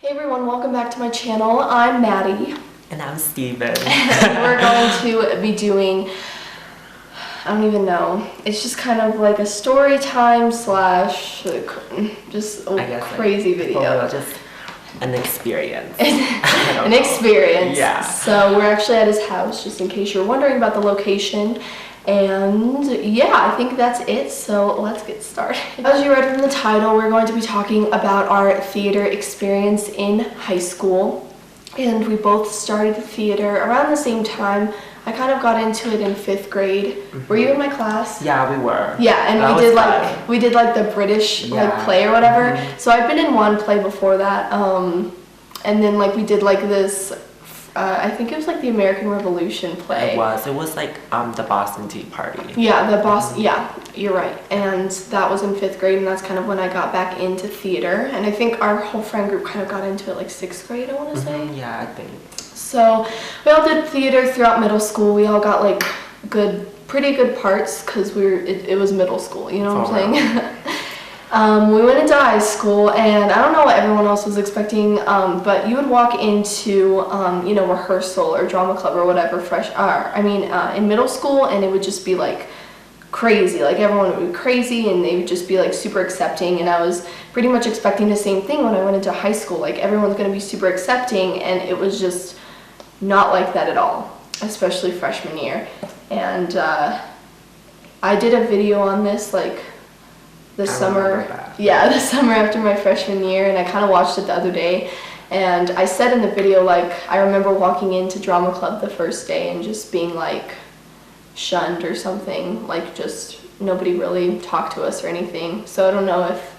Hey everyone, welcome back to my channel. I'm Maddie. And I'm Steven. We're going to be doing, I don't even know, it's just kind of like a story time slash just a crazy video. Just an experience. An experience. Yeah. So we're actually at his house, just in case you're wondering about the location. And yeah, I think that's it, so let's get started. As you read from the title, we're going to be talking about our theater experience in high school. And we both started theater around the same time. I kind of got into it in 5th grade. Mm-hmm. Were you in my class? Yeah, we were. Yeah, and we did like the British play or whatever. Mm-hmm. So I've been in one play before that. And then like we did like this I think it was like the American Revolution play. It was like the Boston Tea Party. Yeah, the Boston, yeah, you're right. And that was in 5th grade, and that's kind of when I got back into theater. And I think our whole friend group kind of got into it like 6th grade, I want to say. Yeah, I think. So we all did theater throughout middle school. We all got like pretty good parts because it was middle school, you know what I'm saying? We went into high school, and I don't know what everyone else was expecting, but you would walk into, rehearsal or drama club or whatever in middle school, and it would just be like crazy. Like everyone would be crazy, and they would just be like super accepting, and I was pretty much expecting the same thing when I went into high school. Like everyone's going to be super accepting, and it was just not like that at all, especially freshman year. And I did a video on this like the summer after my freshman year, and I kind of watched it the other day, and I said in the video, like, I remember walking into drama club the first day and just being like shunned or something, like just nobody really talked to us or anything. So I don't know if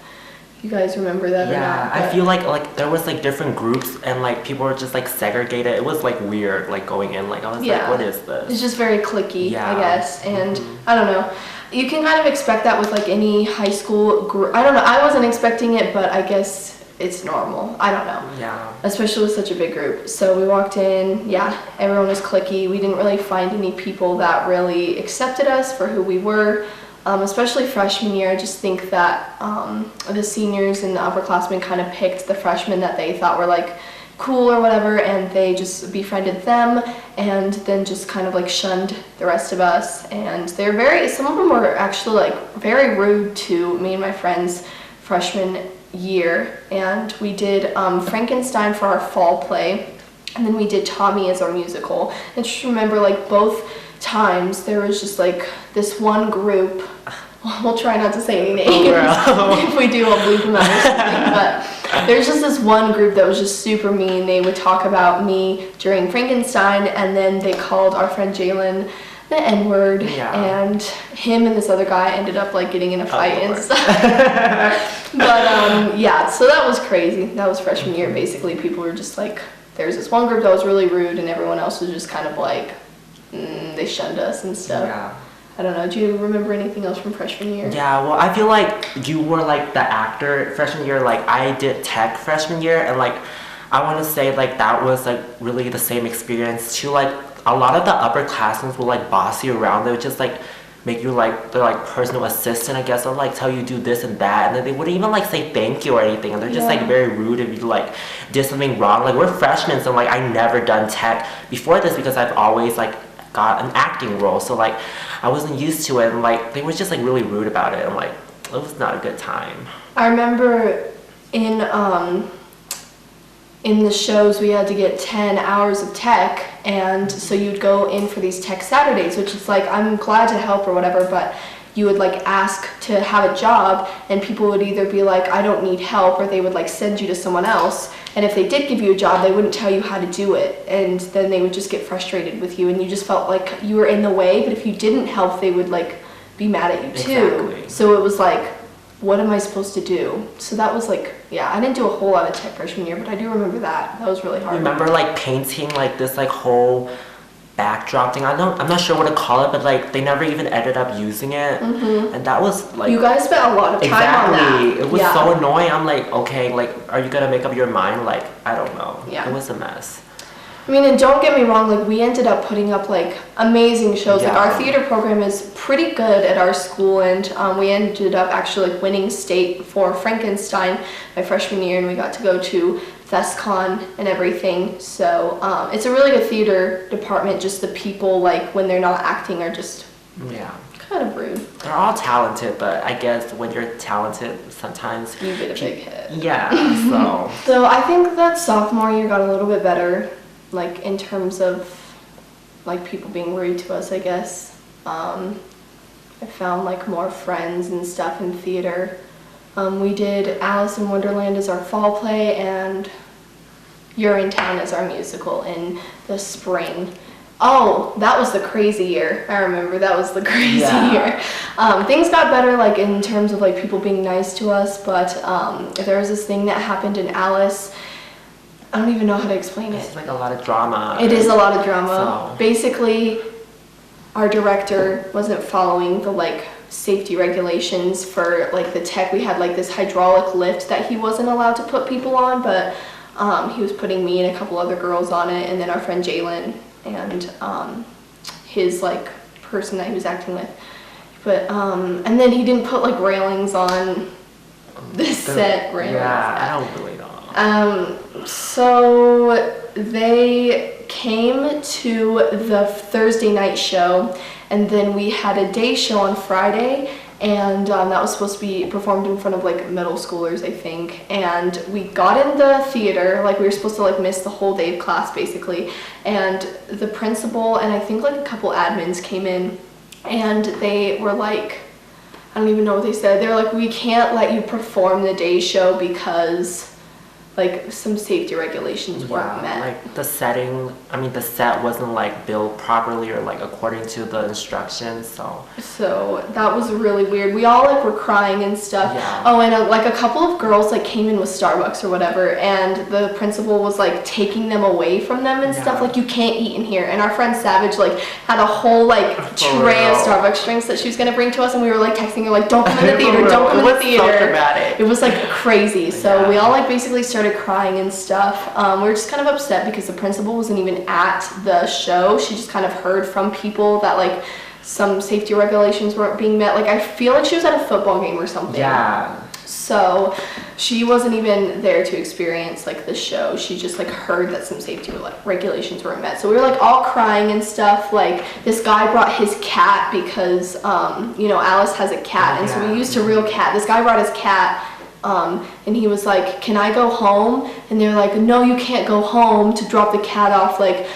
you guys remember that or not. Yeah, I feel like there was like different groups, and like people were just like segregated. It was like weird, like going in, like I was like, what is this? It's just very cliquey, I guess, and I don't know. You can kind of expect that with like any high school group. I don't know, I wasn't expecting it, but I guess it's normal. I don't know. Yeah. Especially with such a big group. So we walked in, everyone was cliquey. We didn't really find any people that really accepted us for who we were. Especially freshman year, I just think that the seniors and the upperclassmen kind of picked the freshmen that they thought were like cool or whatever, and they just befriended them and then just kind of like shunned the rest of us. And some of them were actually like very rude to me and my friends freshman year. And we did Frankenstein for our fall play, and then we did Tommy as our musical. And just remember, like, both times there was just like this one group. We'll try not to say any names. If we do, I'll bleep them out or something. But there's just this one group that was just super mean. They would talk about me during Frankenstein, and then they called our friend Jalen the N-word, and him and this other guy ended up like getting in a fight and stuff. But so that was crazy. That was freshman year. Basically, people were just like, there's this one group that was really rude, and everyone else was just kind of like, they shunned us and stuff. Yeah. I don't know, do you remember anything else from freshman year? Yeah, well, I feel like you were like the actor freshman year. Like I did tech freshman year, and like I want to say like that was like really the same experience too. Like a lot of the upperclassmen will like boss you around. They would just like make you like their like personal assistant, I guess, or like tell you do this and that, and then they wouldn't even like say thank you or anything, and they're just like very rude if you like did something wrong. Like we're freshmen, so like I never done tech before this because I've always like got an acting role, so like I wasn't used to it, and like they were just like really rude about it, and like it was not a good time. I remember in the shows we had to get 10 hours of tech, and so you'd go in for these tech Saturdays, which is like, I'm glad to help or whatever, but you would like ask to have a job, and people would either be like, I don't need help, or they would like send you to someone else. And if they did give you a job, they wouldn't tell you how to do it, and then they would just get frustrated with you, and you just felt like you were in the way. But if you didn't help, they would like be mad at you too. Exactly. So it was like, what am I supposed to do? So that was like, I didn't do a whole lot of tech freshman year, but I do remember that. That was really hard. Remember like painting like this like whole backdrop thing? I'm not sure what to call it, but like they never even ended up using it, and that was like, you guys spent a lot of time on that. It was so annoying. I'm like, okay, like are you gonna make up your mind? Like I don't know. It was a mess. I mean, and don't get me wrong, like we ended up putting up like amazing shows. Like our theater program is pretty good at our school, and we ended up actually like winning state for Frankenstein my freshman year, and we got to go to FestCon and everything. So it's a really good theater department. Just the people, like, when they're not acting are just kind of rude. They're all talented, but I guess when you're talented, sometimes you get a big hit. Yeah, so. So I think that sophomore year got a little bit better, like, in terms of, like, people being rude to us, I guess. I found, like, more friends and stuff in theater. We did Alice in Wonderland as our fall play, and You're in Town as our musical in the spring. Oh, that was the crazy year. I remember that was the crazy year. Things got better, like, in terms of, like, people being nice to us, but there was this thing that happened in Alice. I don't even know how to explain it. It's like a lot of drama. It is a lot of drama. So. Basically, our director wasn't following the, like, safety regulations for, like, the tech. We had, like, this hydraulic lift that he wasn't allowed to put people on, but he was putting me and a couple other girls on it, and then our friend Jalen and his, like, person that he was acting with. But and then he didn't put, like, railings on the set railings. Yeah, I don't really know. So they came to the Thursday night show, and then we had a day show on Friday, and that was supposed to be performed in front of, like, middle schoolers, I think. And we got in the theater, like, we were supposed to, like, miss the whole day of class basically, and the principal and I think, like, a couple admins came in, and they were like, I don't even know what they said. They were like, we can't let you perform the day show because, like, some safety regulations weren't met. Like, the setting, I mean, the set wasn't, like, built properly or, like, according to the instructions, so that was really weird. We all, like, were crying and stuff. Yeah. Oh, and, like, a couple of girls, like, came in with Starbucks or whatever, and the principal was, like, taking them away from them and stuff. Like, you can't eat in here. And our friend Savage, like, had a whole, like, tray of Starbucks drinks that she was going to bring to us, and we were, like, texting her, like, don't come in the theater, don't come in the theater. So dramatic. It was, like, crazy. So we all, like, basically started crying and stuff. We were just kind of upset because the principal wasn't even at the show. She just kind of heard from people that, like, some safety regulations weren't being met. Like, I feel like she was at a football game or something. Yeah. So she wasn't even there to experience, like, the show. She just, like, heard that some safety regulations weren't met. So we were, like, all crying and stuff. Like, this guy brought his cat because, you know, Alice has a cat, and so we used a real cat. This guy brought his cat. And he was like, can I go home? And they're like, no, you can't go home to drop the cat off. Like,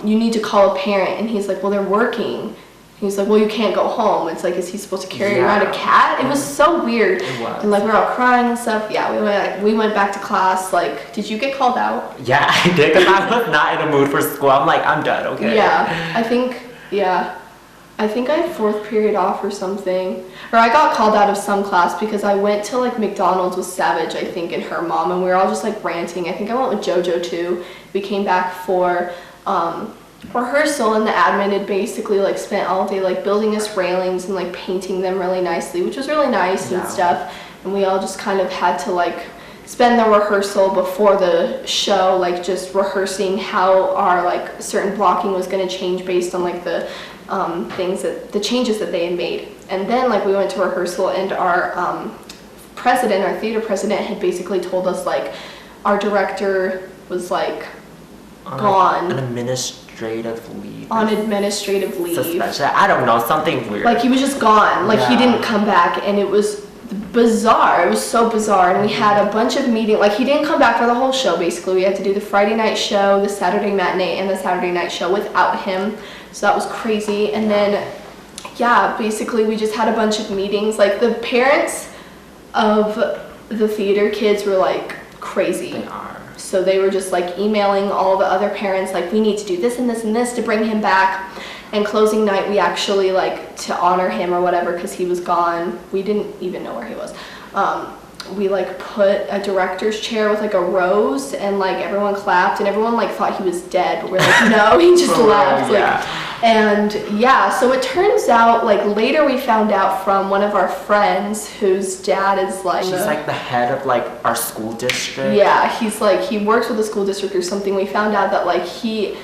you need to call a parent. And he's like, well, they're working. He's like, well, you can't go home. It's like, is he supposed to carry around a cat? It was so weird. It was. And, like, we were all crying and stuff. Yeah, we went back to class. Like, did you get called out? Yeah, I did, because I was not in the mood for school. I'm like, I'm done, okay? Yeah, I think I had fourth period off or something. Or I got called out of some class because I went to, like, McDonald's with Savage, I think, and her mom, and we were all just, like, ranting. I think I went with JoJo too. We came back for rehearsal, and the admin had basically, like, spent all day, like, building us railings and, like, painting them really nicely, which was really nice and stuff. And we all just kind of had to, like, spend the rehearsal before the show, like, just rehearsing how our, like, certain blocking was going to change based on, like, the the changes that they had made. And then, like, we went to rehearsal, and our president, our theater president, had basically told us, like, our director was, like, gone. On administrative leave. On administrative leave. Suspension. I don't know, something weird. Like, he was just gone. Like, he didn't come back, and it was bizarre. It was so bizarre. And we had a bunch of meetings. Like, he didn't come back for the whole show, basically. We had to do the Friday night show, the Saturday matinee, and the Saturday night show without him. So that was crazy. And then, yeah, basically we just had a bunch of meetings. Like, the parents of the theater kids were, like, crazy. They are. So they were just, like, emailing all the other parents, like, we need to do this and this and this to bring him back. And closing night, we actually, like, to honor him or whatever, because he was gone. We didn't even know where he was. We, like, put a director's chair with, like, a rose, and, like, everyone clapped, and everyone, like, thought he was dead, but we're like, no, he just left. Like, and yeah, so it turns out, like, later we found out from one of our friends whose dad is, like, she's like the head of, like, our school district. Yeah, he's, like, he works with the school district or something. We found out that, like, he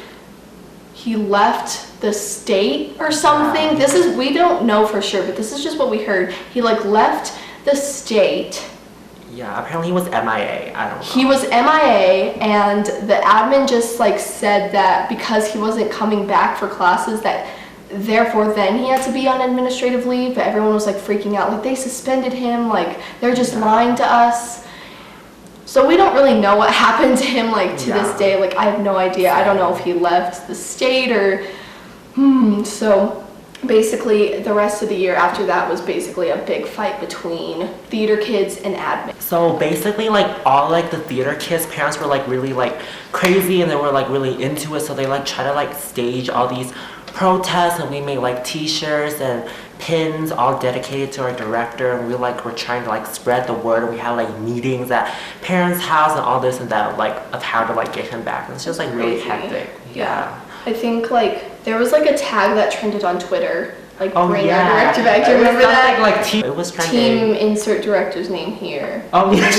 left the state or something. This is, we don't know for sure, but this is just what we heard. He, like, left the state Yeah, apparently he was MIA. I don't know. He was MIA, and the admin just like said that because he wasn't coming back for classes, that therefore then he had to be on administrative leave. But everyone was like freaking out, like they suspended him, like they're just lying to us. So we don't really know what happened to him, like to this day. Like I have no idea. I don't know if he left the state or so basically the rest of the year after that was basically a big fight between theater kids and admin. So basically like all like the theater kids' parents were like really like crazy, and they were like really into it, so they like try to like stage all these protests, and we made like t-shirts and pins all dedicated to our director, and we like were trying to like spread the word, and we had like meetings at parents' house and all this and that, like of how to like get him back. And it's just like really hectic. Yeah. I think like there was like a tag that trended on Twitter, like bring our director back. Do you remember that? Like it was trending. Team insert director's name here. Oh yeah.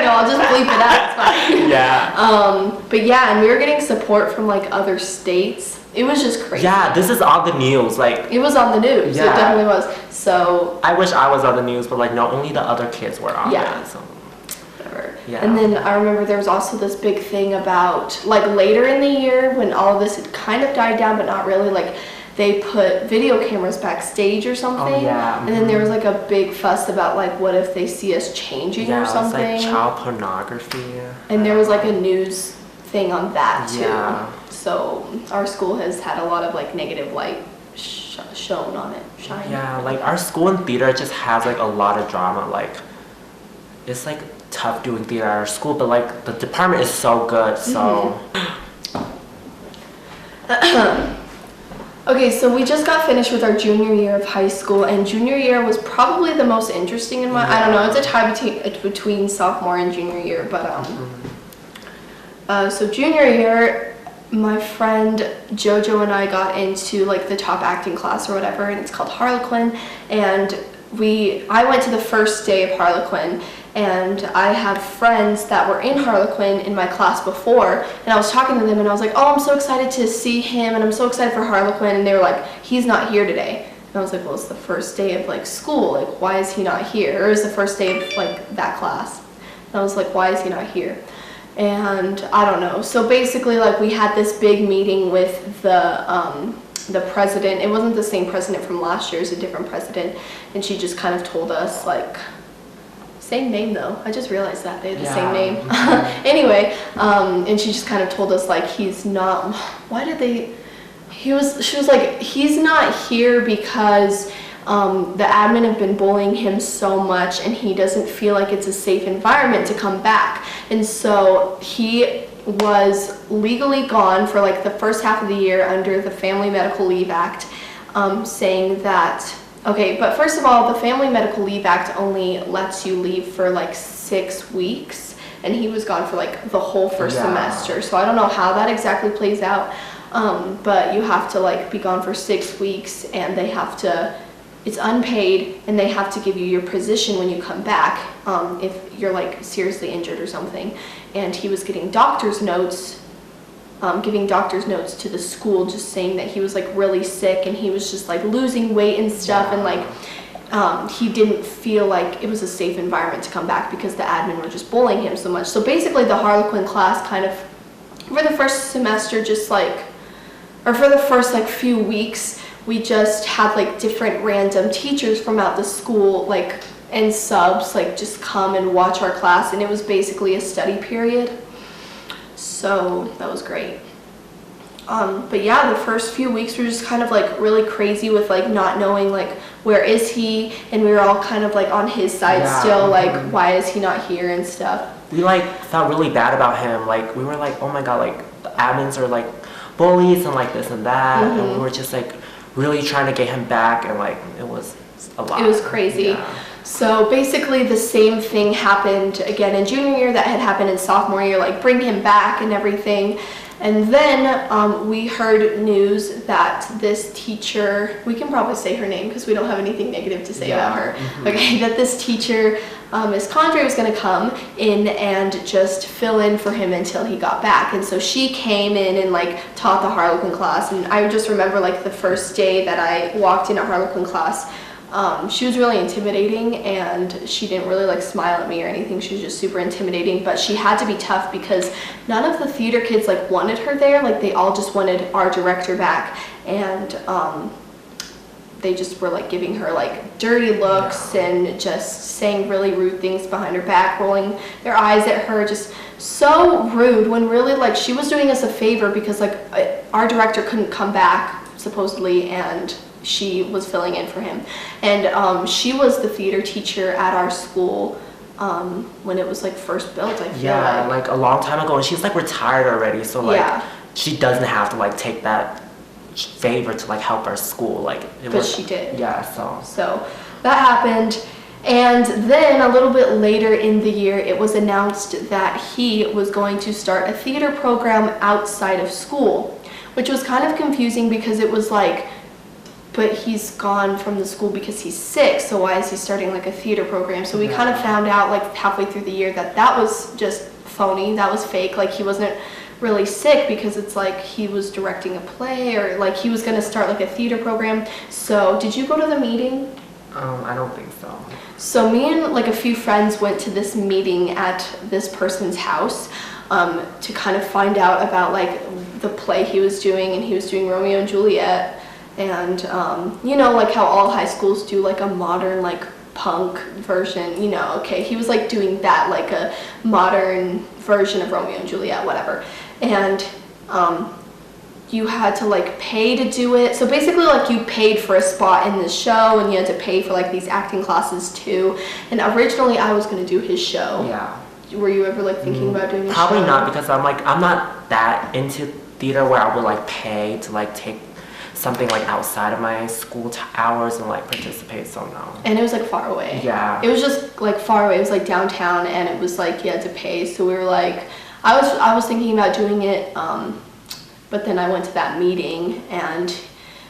No, I'll just bleep it out. It's fine. Yeah. But yeah, and we were getting support from like other states. It was just crazy. Yeah, this is on the news. Like it was on the news. Yeah. It definitely was. So I wish I was on the news, but like no, only the other kids were on it. So. Yeah. And then I remember there was also this big thing about like later in the year when all of this had kind of died down, but not really, like they put video cameras backstage or something. Oh, yeah. And then there was like a big fuss about like what if they see us changing or something. Yeah, it's like child pornography. And there was like a news thing on that too. Yeah. So our school has had a lot of like negative light shown on it. Yeah, like our school in theater just has like a lot of drama. Like it's like tough doing theater at our school, but like the department is so good, so Okay, so we just got finished with our junior year of high school, and junior year was probably the most interesting in my I don't know, it's a tie between sophomore and junior year, but so junior year my friend Jojo and I got into like the top acting class or whatever, and it's called Harlequin, and I went to the first day of Harlequin, and I had friends that were in Harlequin in my class before, and I was talking to them and I was like, oh, I'm so excited to see him, and I'm so excited for Harlequin, and they were like, he's not here today. And I was like, well, it's the first day of like school, like why is he not here? Or it's the first day of like that class. And I was like, why is he not here? And I don't know. So basically like we had this big meeting with the president. It wasn't the same president from last year, it's a different president, and she just kind of told us like, same name though, I just realized that they had the same name. Anyway, and she just kind of told us like he's not, she was like, he's not here because the admin have been bullying him so much, and he doesn't feel like it's a safe environment to come back, and so he was legally gone for like the first half of the year under the Family Medical Leave Act, saying that, okay, but first of all, the Family Medical Leave Act only lets you leave for like 6 weeks, and he was gone for like the whole first semester, so I don't know how that exactly plays out, but you have to like be gone for 6 weeks, and they have to, it's unpaid, and they have to give you your position when you come back if you're like seriously injured or something. And he was getting doctor's notes, giving doctor's notes to the school, just saying that he was like really sick, and he was just like losing weight and stuff, and like he didn't feel like it was a safe environment to come back because the admin were just bullying him so much. So basically the Harlequin class kind of, for the first semester, just like, or for the first like few weeks, we just had like different random teachers from out the school, like, and subs, like just come and watch our class, and it was basically a study period, so that was great. But yeah, the first few weeks were just kind of like really crazy with like not knowing like where is he, and we were all kind of like on his side still, like why is he not here and stuff. We like felt really bad about him, like we were like, oh my god, like the admins are like bullies and like this and that, and we were just like really trying to get him back, and like it was a lot. It was crazy. So basically the same thing happened again in junior year that had happened in sophomore year, like bring him back and everything. And then we heard news that this teacher, we can probably say her name because we don't have anything negative to say about her. Okay, that this teacher, Miss Condre, was going to come in and just fill in for him until he got back. And so she came in and like taught the Harlequin class. And I just remember like the first day that I walked into Harlequin class, She was really intimidating, and she didn't really like smile at me or anything. She was just super intimidating, but she had to be tough because none of the theater kids like wanted her there. Like they all just wanted our director back, and they just were like giving her like dirty looks and just saying really rude things behind her back, rolling their eyes at her, just so rude, when really like she was doing us a favor because like our director couldn't come back supposedly, and she was filling in for him. And she was the theater teacher at our school when it was like first built, I feel like a long time ago, and she's like retired already, so like she doesn't have to like take that favor to like help our school, like but she did. So that happened. And then a little bit later in the year, it was announced that he was going to start a theater program outside of school, which was kind of confusing because it was like, but he's gone from the school because he's sick, so why is he starting like a theater program? So we kind of found out like halfway through the year that that was just phony, that was fake, like he wasn't really sick, because it's like he was directing a play, or like he was going to start like a theater program. So did you go to the meeting? I don't think so. So me and like a few friends went to this meeting at this person's house to kind of find out about like the play he was doing, and he was doing Romeo and Juliet. And you know, like how all high schools do like a modern like punk version, you know, okay, he was like doing that, like a modern version of Romeo and Juliet, whatever. And you had to like pay to do it. So basically like you paid for a spot in the show, and you had to pay for like these acting classes too. And originally I was going to do his show. Yeah. Were you ever like thinking about doing a show? Probably not, because I'm not that into theater where I would like pay to like take something like outside of my school hours and like participate, so no. And it was like far away. Yeah. It was just like far away. It was like downtown, and it was like you had to pay. So we were like, I was thinking about doing it, but then I went to that meeting, and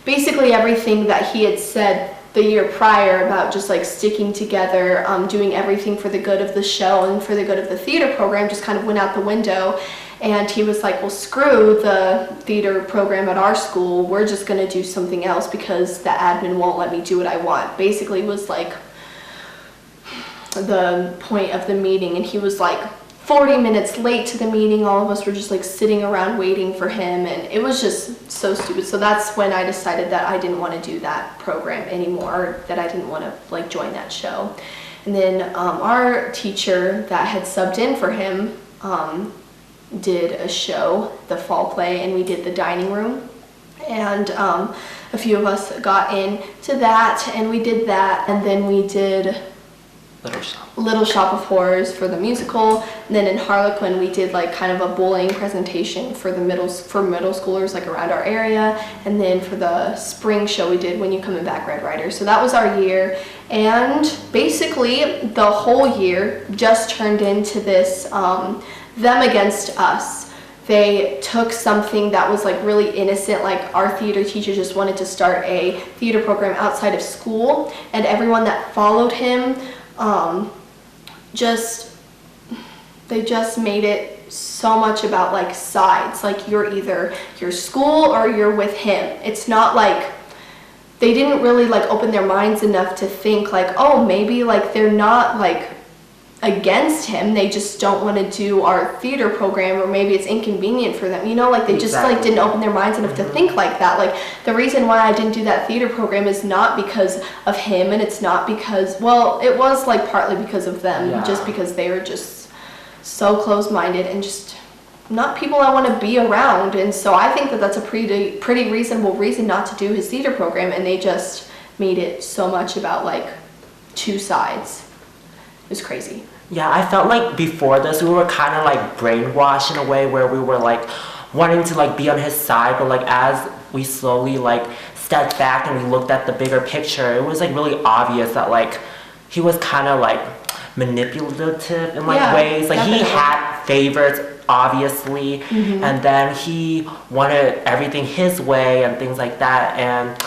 basically everything that he had said the year prior about just like sticking together, doing everything for the good of the show and for the good of the theater program just kind of went out the window. And he was like, well, screw the theater program at our school. We're just going to do something else because the admin won't let me do what I want. Basically was like the point of the meeting. And he was like 40 minutes late to the meeting. All of us were just like sitting around waiting for him. And it was just so stupid. So that's when I decided that I didn't want to do that program anymore, that I didn't want to like join that show. And then our teacher that had subbed in for him, did a show, the fall play, and we did the dining room, and a few of us got into that, and we did that, and then we did Little Shop of Horrors for the musical, and then in Harlequin we did like kind of a bowling presentation for the middle schoolers like around our area, and then for the spring show we did When You Coming Back, Red Ryder. So that was our year, and basically the whole year just turned into this them against us. They took something that was like really innocent, like our theater teacher just wanted to start a theater program outside of school, and everyone that followed him they just made it so much about like sides, like you're either your school or you're with him. It's not like they didn't really like open their minds enough to think like, oh, maybe like they're not like against him, they just don't want to do our theater program, or maybe it's inconvenient for them, you know, like they just like didn't open their minds enough to think like that. Like the reason why I didn't do that theater program is not because of him, and it's not because, well, it was like partly because of them, just because they were just so close-minded and just not people I want to be around. And so I think that that's a pretty reasonable reason not to do his theater program, and they just made it so much about like two sides. It was crazy. Yeah, I felt like before this we were kind of like brainwashed in a way where we were like wanting to like be on his side, but like as we slowly like stepped back and we looked at the bigger picture, it was like really obvious that like he was kind of like manipulative in like ways. Like definitely. He had favorites, obviously, and then he wanted everything his way and things like that. And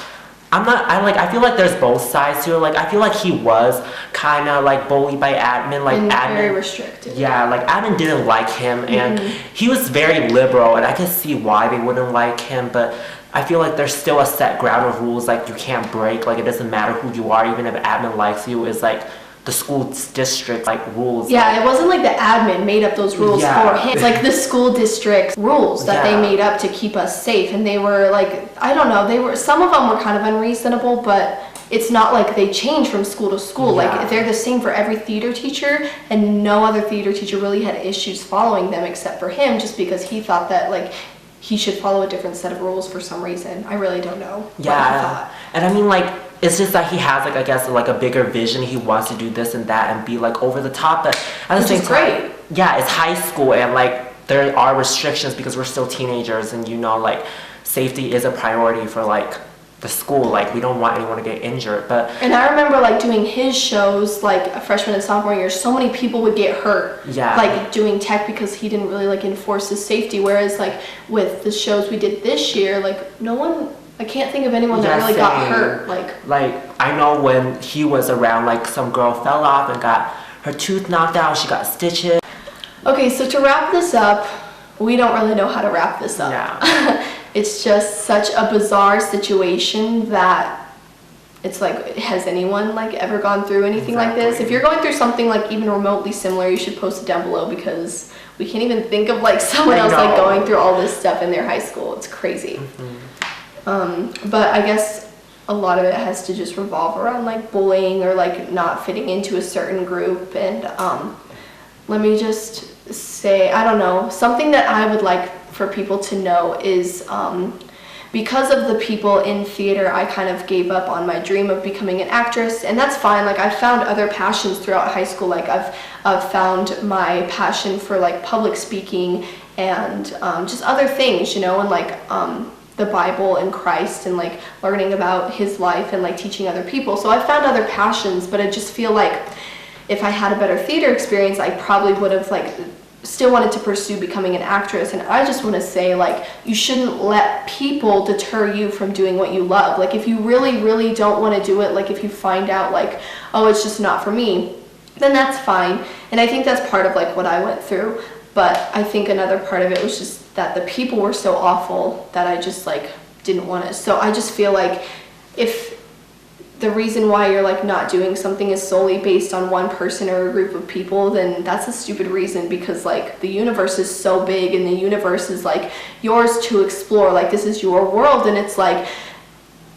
I feel like there's both sides to it. Like I feel like he was kind of like bullied by admin, like and admin very restricted. Yeah, like admin didn't like him, and he was very liberal, and I could see why they wouldn't like him. But I feel like there's still a set ground of rules like you can't break. Like it doesn't matter who you are, even if admin likes you. It's like the school district like rules. Yeah, it wasn't like the admin made up those rules for him. It's like the school district rules that they made up to keep us safe, and they were like, I don't know, some of them were kind of unreasonable, but it's not like they change from school to school. Like they're the same for every theater teacher, and no other theater teacher really had issues following them except for him, just because he thought that like he should follow a different set of rules for some reason. I really don't know what he thought. And I mean, like, it's just that he has, like, I guess, like a bigger vision. He wants to do this and that and be, like, over the top. But at the same time, yeah, it's high school, and, like, there are restrictions because we're still teenagers, and, you know, like, safety is a priority for, like, the school. Like, we don't want anyone to get injured. And I remember, like, doing his shows, like, a freshman and sophomore year, so many people would get hurt, like, doing tech because he didn't really, like, enforce his safety. Whereas, like, with the shows we did this year, like, no one... I can't think of anyone that really got hurt. Like, I know when he was around, like, some girl fell off and got her tooth knocked out. She got stitches. Okay, so to wrap this up, we don't really know how to wrap this up. Yeah. It's just such a bizarre situation that it's like, has anyone, like, ever gone through anything like this? If you're going through something, like, even remotely similar, you should post it down below, because we can't even think of, like, someone else, like, going through all this stuff in their high school. It's crazy. But I guess a lot of it has to just revolve around like bullying or like not fitting into a certain group. And let me just say, I don't know, something that I would like for people to know is because of the people in theater, I kind of gave up on my dream of becoming an actress, and that's fine. Like, I've found other passions throughout high school. Like, I've found my passion for like public speaking and just other things, you know, and like the Bible and Christ and like learning about his life and like teaching other people. So I found other passions, but I just feel like if I had a better theater experience, I probably would have like still wanted to pursue becoming an actress. And I just want to say, like, you shouldn't let people deter you from doing what you love. Like, if you really, really don't want to do it, like if you find out like, oh, it's just not for me, then that's fine. And I think that's part of like what I went through. But I think another part of it was just that the people were so awful that I just like didn't want it. So I just feel like if the reason why you're like not doing something is solely based on one person or a group of people, then that's a stupid reason, because like the universe is so big and the universe is like yours to explore. Like, this is your world, and it's like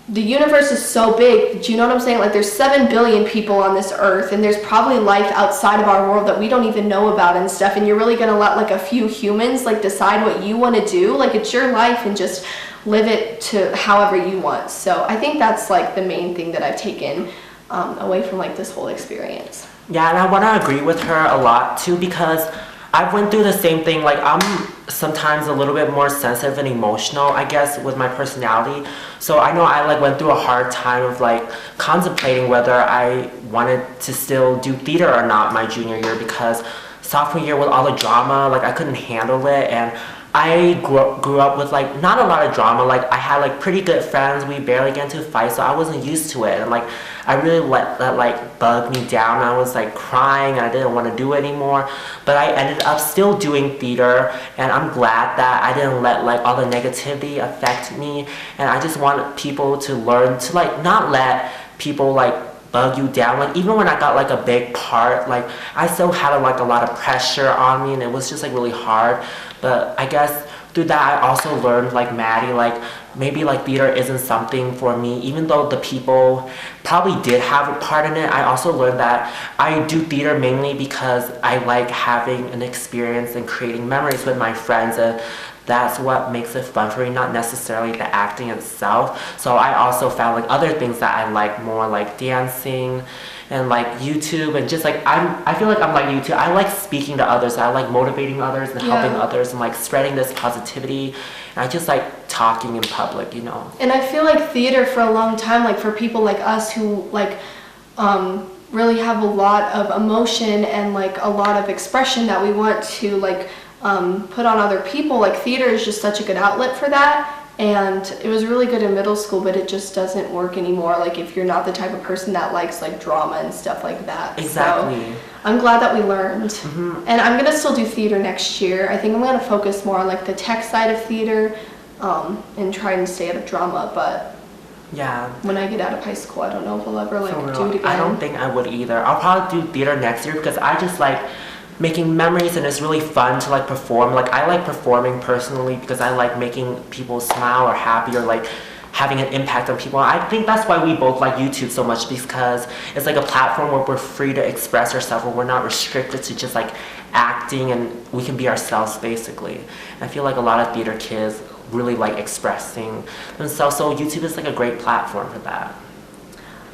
the universe is so big. Do you know what I'm saying? Like, there's 7 billion people on this earth, and there's probably life outside of our world that we don't even know about and stuff, and you're really gonna let like a few humans like decide what you want to do? Like, it's your life, and just live it to however you want. So I think that's like the main thing that I've taken away from like this whole experience. Yeah, and I want to agree with her a lot too, because I went through the same thing. Like, I'm sometimes a little bit more sensitive and emotional, I guess, with my personality. So I know I like went through a hard time of like contemplating whether I wanted to still do theater or not my junior year, because sophomore year with all the drama, like I couldn't handle it. And I grew up with like not a lot of drama. Like, I had like pretty good friends. We barely get into fights, so I wasn't used to it. And like, I really let that like bug me down. I was like crying, and I didn't want to do it anymore. But I ended up still doing theater, and I'm glad that I didn't let like all the negativity affect me. And I just want people to learn to like not let people like bug you down. Like, even when I got like a big part, like I still had like a lot of pressure on me, and it was just like really hard. But I guess through that I also learned, like Maddie, like maybe like theater isn't something for me. Even though the people probably did have a part in it, I also learned that I do theater mainly because I like having an experience and creating memories with my friends, and that's what makes it fun for me, not necessarily the acting itself. So I also found like other things that I like more, like dancing and like YouTube, and just like I feel like I'm like YouTube. I like speaking to others. I like motivating others and helping others and like spreading this positivity. And I just like talking in public, you know. And I feel like theater for a long time, like for people like us who like really have a lot of emotion and like a lot of expression that we want to like put on other people, like theater is just such a good outlet for that. And it was really good in middle school, but it just doesn't work anymore, like if you're not the type of person that likes like drama and stuff like that. Exactly. So I'm glad that we learned. And I'm gonna still do theater next year. I think I'm gonna focus more on like the tech side of theater, and try and stay out of drama, but yeah, when I get out of high school, I don't know if I'll ever like do it again. I don't think I would either. I'll probably do theater next year because I just like making memories, and it's really fun to like perform. Like I like performing personally because I like making people smile or happy or like having an impact on people. I think that's why we both like YouTube so much, because it's like a platform where we're free to express ourselves, where we're not restricted to just like acting, and we can be ourselves basically. And I feel like a lot of theater kids really like expressing themselves, so YouTube is like a great platform for that.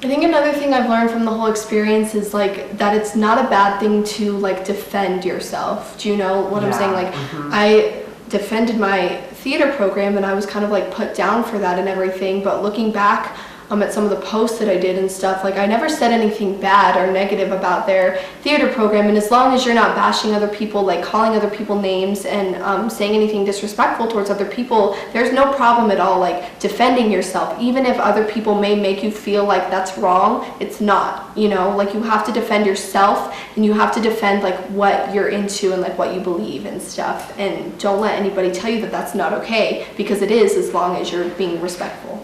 I think another thing I've learned from the whole experience is like that it's not a bad thing to like defend yourself. Do you know what I'm saying? Like I defended my theater program and I was kind of like put down for that and everything, but looking back at some of the posts that I did and stuff, like I never said anything bad or negative about their theater program. And as long as you're not bashing other people, like calling other people names and saying anything disrespectful towards other people, there's no problem at all like defending yourself. Even if other people may make you feel like that's wrong, it's not, you know, like you have to defend yourself and you have to defend like what you're into and like what you believe and stuff, and don't let anybody tell you that that's not okay, because it is, as long as you're being respectful.